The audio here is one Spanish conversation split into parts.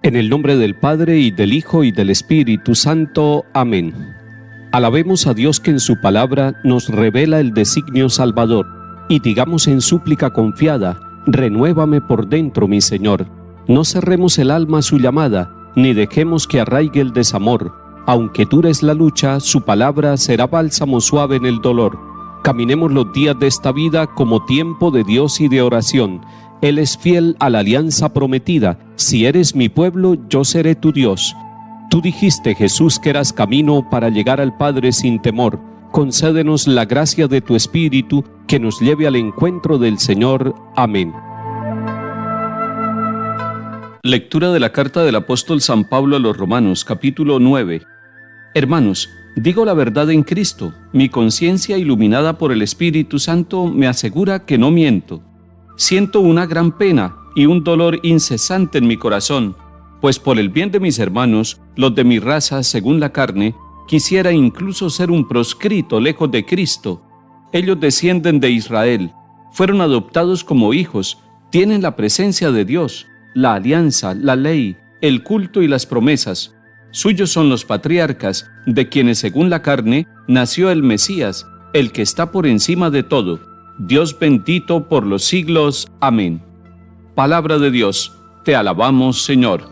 En el nombre del Padre, y del Hijo, y del Espíritu Santo. Amén. Alabemos a Dios que en su palabra nos revela el designio salvador, y digamos en súplica confiada: renuévame por dentro, mi Señor. No cerremos el alma a su llamada, ni dejemos que arraigue el desamor. Aunque dura es la lucha, su palabra será bálsamo suave en el dolor. Caminemos los días de esta vida como tiempo de Dios y de oración. Él es fiel a la alianza prometida: si eres mi pueblo, yo seré tu Dios. Tú dijiste, Jesús, que eras camino para llegar al Padre sin temor. Concédenos la gracia de tu Espíritu, que nos lleve al encuentro del Señor. Amén. Lectura de la carta del apóstol San Pablo a los Romanos, capítulo 9. Hermanos, digo la verdad en Cristo. Mi conciencia, iluminada por el Espíritu Santo, me asegura que no miento. Siento una gran pena y un dolor incesante en mi corazón, pues por el bien de mis hermanos, los de mi raza según la carne, quisiera incluso ser un proscrito lejos de Cristo. Ellos descienden de Israel, fueron adoptados como hijos, tienen la presencia de Dios, la alianza, la ley, el culto y las promesas. Suyos son los patriarcas, de quienes según la carne nació el Mesías, el que está por encima de todo. Dios bendito por los siglos. Amén. Palabra de Dios. Te alabamos, Señor.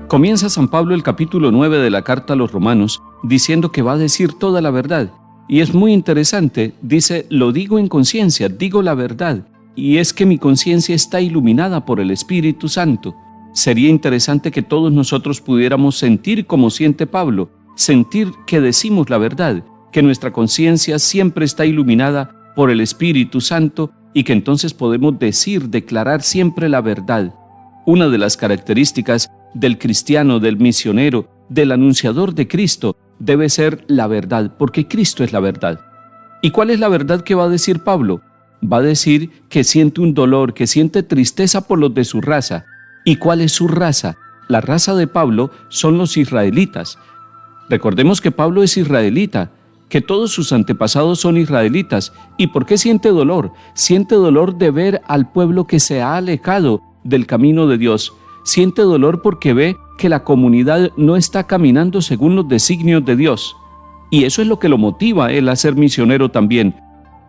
Comienza San Pablo el capítulo 9 de la carta a los Romanos diciendo que va a decir toda la verdad. Y es muy interesante, dice: lo digo en conciencia, digo la verdad. Y es que mi conciencia está iluminada por el Espíritu Santo. Sería interesante que todos nosotros pudiéramos sentir como siente Pablo, sentir que decimos la verdad, que nuestra conciencia siempre está iluminada por el Espíritu Santo y que entonces podemos declarar siempre la verdad. Una de las características del cristiano, del misionero, del anunciador de Cristo, debe ser la verdad, porque Cristo es la verdad. ¿Y cuál es la verdad que va a decir Pablo? Va a decir que siente un dolor, que siente tristeza por los de su raza. ¿Y cuál es su raza? La raza de Pablo son los israelitas. Recordemos que Pablo es israelita, que todos sus antepasados son israelitas. ¿Y por qué siente dolor? Siente dolor de ver al pueblo que se ha alejado del camino de Dios. Siente dolor porque ve que la comunidad no está caminando según los designios de Dios. Y eso es lo que lo motiva a él a ser misionero también.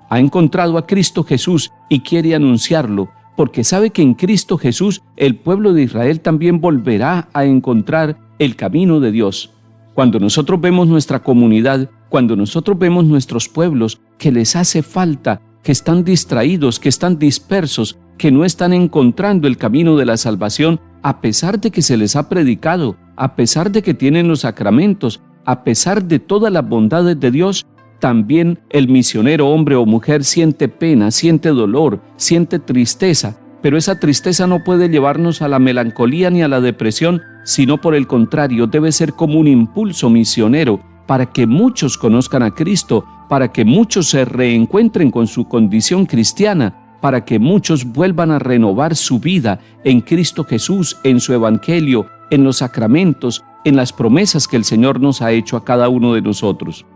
Ha encontrado a Cristo Jesús y quiere anunciarlo, porque sabe que en Cristo Jesús el pueblo de Israel también volverá a encontrar el camino de Dios. Cuando nosotros vemos nuestra comunidad, cuando nosotros vemos nuestros pueblos que les hace falta, que están distraídos, que están dispersos, que no están encontrando el camino de la salvación, a pesar de que se les ha predicado, a pesar de que tienen los sacramentos, a pesar de todas las bondades de Dios, también el misionero, hombre o mujer, siente pena, siente dolor, siente tristeza. Pero esa tristeza no puede llevarnos a la melancolía ni a la depresión, sino por el contrario, debe ser como un impulso misionero para que muchos conozcan a Cristo, para que muchos se reencuentren con su condición cristiana, para que muchos vuelvan a renovar su vida en Cristo Jesús, en su evangelio, en los sacramentos, en las promesas que el Señor nos ha hecho a cada uno de nosotros.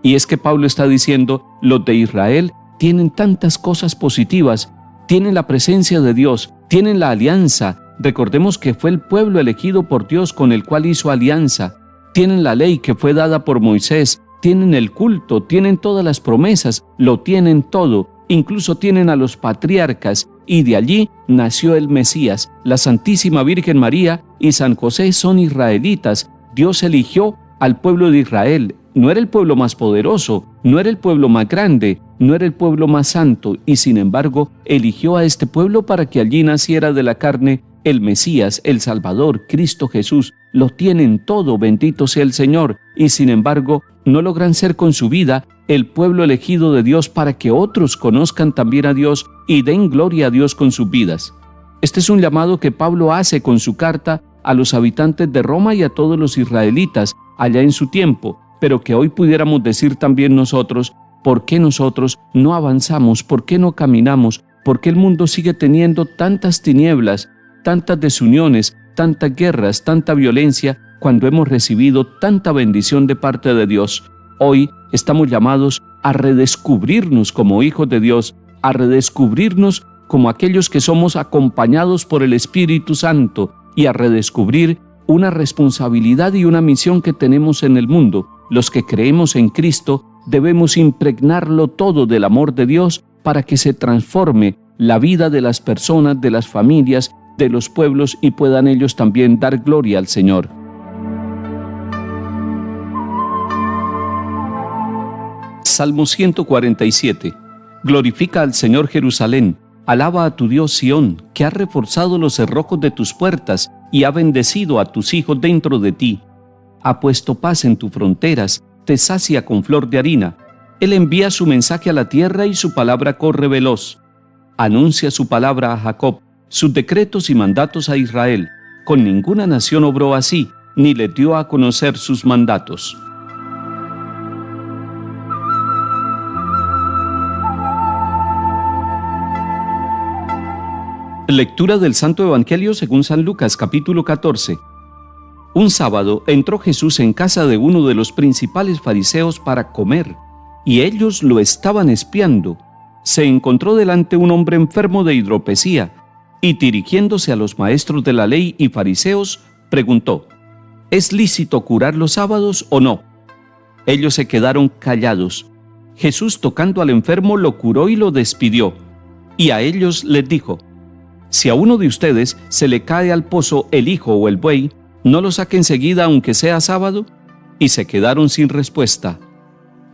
Y es que Pablo está diciendo: los de Israel tienen tantas cosas positivas, tienen la presencia de Dios, tienen la alianza. Recordemos que fue el pueblo elegido por Dios con el cual hizo alianza. Tienen la ley que fue dada por Moisés, tienen el culto, tienen todas las promesas, lo tienen todo. Incluso tienen a los patriarcas, y de allí nació el Mesías. La Santísima Virgen María y San José son israelitas. Dios eligió al pueblo de Israel. No era el pueblo más poderoso, no era el pueblo más grande, no era el pueblo más santo, y sin embargo eligió a este pueblo para que allí naciera de la carne el Mesías, el Salvador, Cristo Jesús. Lo tienen todo, bendito sea el Señor, y sin embargo no logran ser con su vida el pueblo elegido de Dios para que otros conozcan también a Dios y den gloria a Dios con sus vidas. Este es un llamado que Pablo hace con su carta a los habitantes de Roma y a todos los israelitas allá en su tiempo, pero que hoy pudiéramos decir también nosotros: ¿por qué nosotros no avanzamos? ¿Por qué no caminamos? ¿Por qué el mundo sigue teniendo tantas tinieblas, tantas desuniones, tantas guerras, tanta violencia, cuando hemos recibido tanta bendición de parte de Dios? Hoy estamos llamados a redescubrirnos como hijos de Dios, a redescubrirnos como aquellos que somos acompañados por el Espíritu Santo y a redescubrir una responsabilidad y una misión que tenemos en el mundo. Los que creemos en Cristo debemos impregnarlo todo del amor de Dios para que se transforme la vida de las personas, de las familias, de los pueblos y puedan ellos también dar gloria al Señor. Salmo 147. Glorifica al Señor Jerusalén, alaba a tu Dios Sión, que ha reforzado los cerrojos de tus puertas y ha bendecido a tus hijos dentro de ti. Ha puesto paz en tus fronteras, te sacia con flor de harina. Él envía su mensaje a la tierra y su palabra corre veloz. Anuncia su palabra a Jacob, sus decretos y mandatos a Israel. Con ninguna nación obró así, ni le dio a conocer sus mandatos. Lectura del Santo Evangelio según San Lucas, capítulo 14. Un sábado entró Jesús en casa de uno de los principales fariseos para comer, y ellos lo estaban espiando. Se encontró delante un hombre enfermo de hidropesía, y dirigiéndose a los maestros de la ley y fariseos, preguntó: ¿Es lícito curar los sábados o no? Ellos se quedaron callados. Jesús, tocando al enfermo, lo curó y lo despidió. Y a ellos les dijo: Si a uno de ustedes se le cae al pozo el hijo o el buey, ¿no lo saque enseguida aunque sea sábado? Y se quedaron sin respuesta.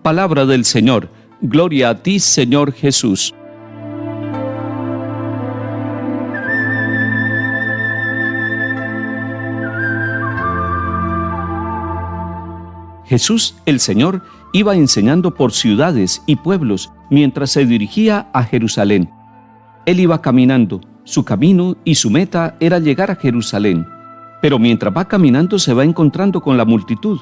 Palabra del Señor. Gloria a ti, Señor Jesús. Jesús, el Señor, iba enseñando por ciudades y pueblos mientras se dirigía a Jerusalén. Él iba caminando. Su camino y su meta era llegar a Jerusalén, pero mientras va caminando se va encontrando con la multitud.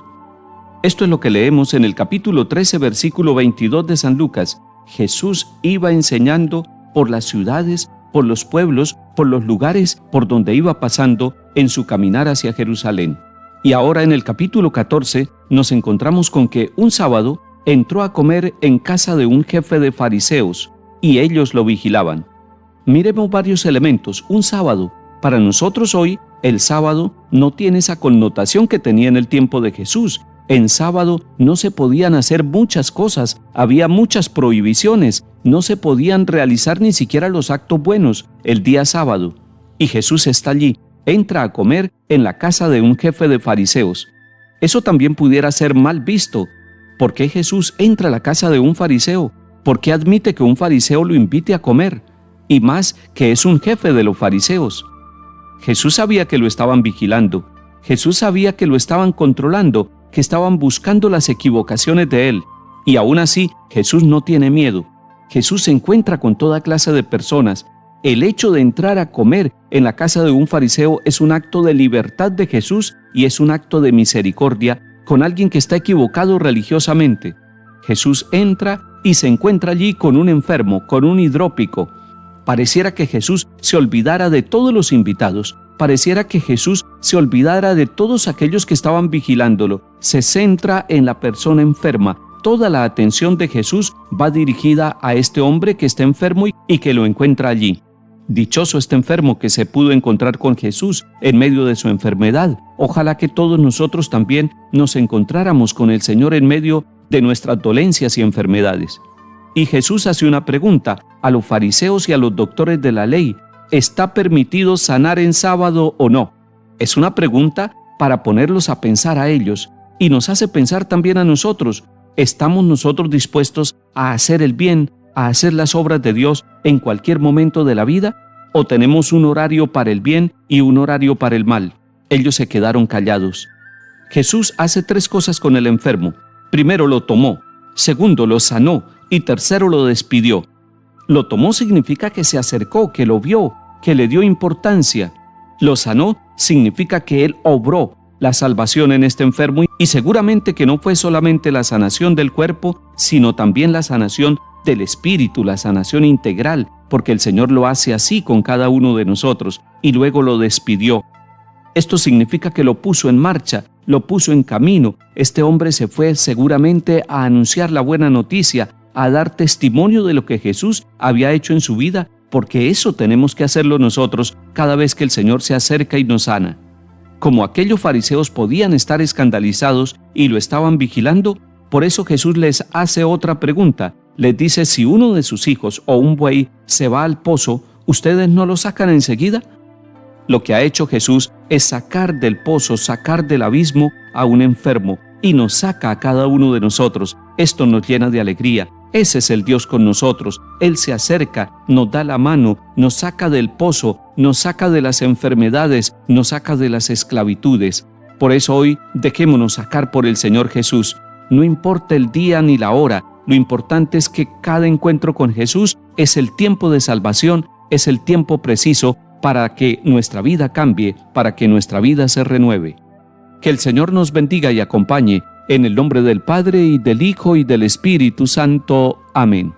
Esto es lo que leemos en el capítulo 13, versículo 22 de San Lucas. Jesús iba enseñando por las ciudades, por los pueblos, por los lugares por donde iba pasando en su caminar hacia Jerusalén. Y ahora en el capítulo 14 nos encontramos con que un sábado entró a comer en casa de un jefe de fariseos y ellos lo vigilaban. Miremos varios elementos. Un sábado. Para nosotros hoy, el sábado no tiene esa connotación que tenía en el tiempo de Jesús. En sábado no se podían hacer muchas cosas, había muchas prohibiciones, no se podían realizar ni siquiera los actos buenos el día sábado. Y Jesús está allí, entra a comer en la casa de un jefe de fariseos. Eso también pudiera ser mal visto. ¿Por qué Jesús entra a la casa de un fariseo? ¿Por qué admite que un fariseo lo invite a comer? Y más que es un jefe de los fariseos. Jesús sabía que lo estaban vigilando. Jesús sabía que lo estaban controlando, que estaban buscando las equivocaciones de él. Y aún así, Jesús no tiene miedo. Jesús se encuentra con toda clase de personas. El hecho de entrar a comer en la casa de un fariseo es un acto de libertad de Jesús y es un acto de misericordia con alguien que está equivocado religiosamente. Jesús entra y se encuentra allí con un enfermo, con un hidrópico. Pareciera que Jesús se olvidara de todos los invitados. Pareciera que Jesús se olvidara de todos aquellos que estaban vigilándolo. Se centra en la persona enferma. Toda la atención de Jesús va dirigida a este hombre que está enfermo y que lo encuentra allí. Dichoso este enfermo que se pudo encontrar con Jesús en medio de su enfermedad. Ojalá que todos nosotros también nos encontráramos con el Señor en medio de nuestras dolencias y enfermedades. Y Jesús hace una pregunta a los fariseos y a los doctores de la ley: ¿está permitido sanar en sábado o no? Es una pregunta para ponerlos a pensar a ellos y nos hace pensar también a nosotros. ¿Estamos nosotros dispuestos a hacer el bien, a hacer las obras de Dios en cualquier momento de la vida? ¿O tenemos un horario para el bien y un horario para el mal? Ellos se quedaron callados. Jesús hace 3 cosas con el enfermo. Primero, lo tomó. Segundo, lo sanó. Y tercero, lo despidió. Lo tomó significa que se acercó, que lo vio, que le dio importancia. Lo sanó significa que Él obró la salvación en este enfermo y seguramente que no fue solamente la sanación del cuerpo, sino también la sanación del espíritu, la sanación integral, porque el Señor lo hace así con cada uno de nosotros y luego lo despidió. Esto significa que lo puso en marcha, lo puso en camino. Este hombre se fue seguramente a anunciar la buena noticia, a dar testimonio de lo que Jesús había hecho en su vida porque eso tenemos que hacerlo nosotros cada vez que el Señor se acerca y nos sana. Como aquellos fariseos podían estar escandalizados y lo estaban vigilando, por eso Jesús les hace otra pregunta. Les dice, si uno de sus hijos o un buey se va al pozo, ¿ustedes no lo sacan enseguida? Lo que ha hecho Jesús es sacar del pozo, sacar del abismo a un enfermo y nos saca a cada uno de nosotros. Esto nos llena de alegría. Ese es el Dios con nosotros. Él se acerca, nos da la mano, nos saca del pozo, nos saca de las enfermedades, nos saca de las esclavitudes. Por eso hoy dejémonos sacar por el Señor Jesús. No importa el día ni la hora, lo importante es que cada encuentro con Jesús es el tiempo de salvación, es el tiempo preciso para que nuestra vida cambie, para que nuestra vida se renueve. Que el Señor nos bendiga y acompañe, en el nombre del Padre, y del Hijo, y del Espíritu Santo. Amén.